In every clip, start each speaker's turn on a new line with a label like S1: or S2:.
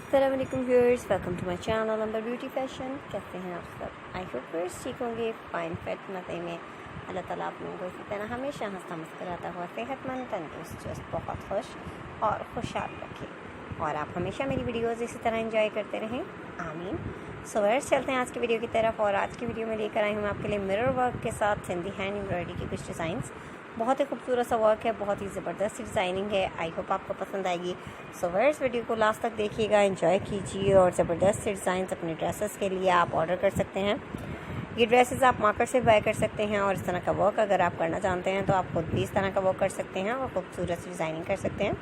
S1: अस्सलाम वालेकुम viewers, welcome to my channel Amber beauty fashion. कैसे हैं आप सब? आई होप व्यूअर्स ठीक होंगे, फाइन फिट मज़े में। अल्लाह ताला आप लोगों को इसी तरह हमेशा हंसता मुस्कुराता हुआ सेहतमंद, तंदुरुस्त, बहुत खुश और खुशहाल रखे और आप हमेशा मेरी वीडियोज़ इसी तरह एंजॉय करते रहें, आमीन। सो व्यूअर्स चलते हैं आज की वीडियो की तरफ। और आज की वीडियो में लेकर आई हूँ आपके लिए मिरर वर्क के साथ सिंधी हैंड एम्ब्रॉयडरी की कुछ डिज़ाइंस। बहुत ही खूबसूरत सा वर्क है, बहुत ही ज़बरदस्त डिज़ाइनिंग है। आई होप आपको पसंद आएगी। सो व्यूअर्स वीडियो को लास्ट तक देखिएगा, एंजॉय कीजिए और ज़बरदस्त डिज़ाइंस अपने ड्रेसेस के लिए आप ऑर्डर कर सकते हैं। ये ड्रेसेस आप मार्केट से बाय कर सकते हैं और इस तरह का वर्क अगर आप करना चाहते हैं तो आप खुद भी इस तरह का वर्क कर सकते हैं और खूबसूरत सी डिज़ाइनिंग कर सकते हैं।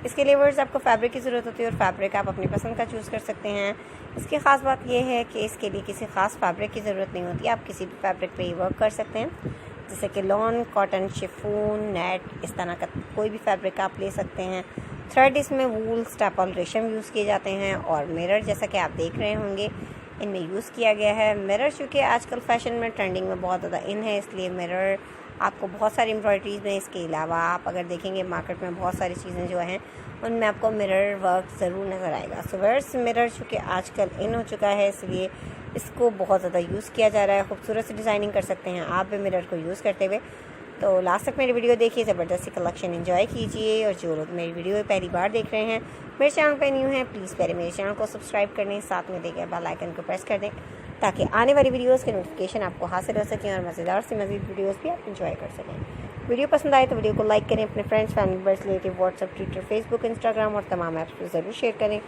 S1: इसके लिए वर्ड्स आपको फैब्रिक की ज़रूरत होती है और फैब्रिक आप अपनी पसंद का चूज़ कर सकते हैं। इसकी ख़ास बात यह है कि इसके लिए किसी ख़ास फैब्रिक की ज़रूरत नहीं होती, आप किसी भी फैब्रिक पे ये वर्क कर सकते हैं, जैसे कि लॉन, कॉटन, शिफॉन, नेट, इस तरह का कोई भी फैब्रिक आप ले सकते हैं। थ्रेड इसमें वूल, स्टेपल, रेशम यूज़ किए जाते हैं और मिरर जैसा कि आप देख रहे होंगे इनमें यूज़ किया गया है। मिरर चूँकि आजकल फ़ैशन में ट्रेंडिंग में बहुत ज़्यादा इन है, इसलिए मिरर आपको बहुत सारी एम्ब्रॉयडरीज़ में, इसके अलावा आप अगर देखेंगे मार्केट में बहुत सारी चीज़ें जो हैं उनमें आपको मिरर वर्क ज़रूर नज़र आएगा। सो वर्स मिरर चूँकि आजकल इन हो चुका है, इसलिए इसको बहुत ज़्यादा यूज़ किया जा रहा है। खूबसूरत सी डिज़ाइनिंग कर सकते हैं आप भी मिरर को यूज़ करते हुए। तो लास्ट तक मेरी वीडियो देखिए, ज़बरदस्त सी कलेक्शन एंजॉय कीजिए। और जो लोग मेरी वीडियो पहली बार देख रहे हैं, मेरे चैनल पर न्यू हैं, प्लीज़ पहले मेरे चैनल को सब्सक्राइब कर लें, साथ में देखें बेल आइकन को प्रेस कर दें ताकि आने वाली वीडियोज़ के नोटिफिकेशन आपको हासिल हो सकें और मज़ेदार से मज़ीद वीडियोज़ भी आप इंजॉय कर सकें। वीडियो पसंद आए तो वीडियो को लाइक करें, अपने friends, family members, relative, WhatsApp, Twitter, Facebook, Instagram और तमाम ऐप्स पर ज़रूर शेयर करें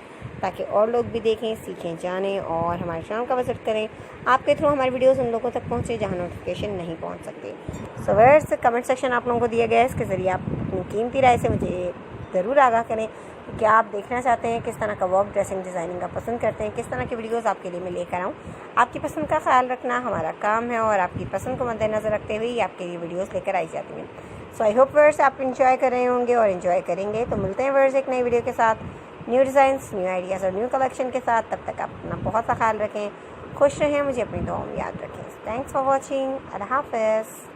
S1: ताकि और लोग भी देखें, सीखें, जानें और हमारे चैनल का विजिट करें। आपके थ्रू हमारी वीडियोस उन लोगों तक पहुंचे जहां नोटिफिकेशन नहीं पहुंच सकते। सो व्यूअर्स कमेंट सेक्शन आप लोगों को दिया गया है, इसके ज़रिए आप अपनी कीमती राय से मुझे ज़रूर आगाह करें कि क्या आप देखना चाहते हैं, किस तरह का वर्क, ड्रेसिंग, डिज़ाइनिंग का पसंद करते हैं, किस तरह की वीडियोस आपके लिए मैं लेकर आऊँ। आपकी पसंद का ख्याल रखना हमारा काम है और आपकी पसंद को मद्देनज़र रखते हुए ही आपके लिए वीडियोस लेकर आई जाती हैं। सो आई होप व्यूअर्स आप इंजॉय कर रहे होंगे और इन्जॉय करेंगे। तो मिलते हैं व्यूअर्स एक नई वीडियो के साथ, न्यू डिज़ाइंस, न्यू आइडियाज़ और न्यू कलेक्शन के साथ। तब तक आप अपना बहुत सा ख्याल रखें, खुश रहें, मुझे अपनी दुआओं में याद रखें। Thanks for watching. अल्लाह हाफ़िज़।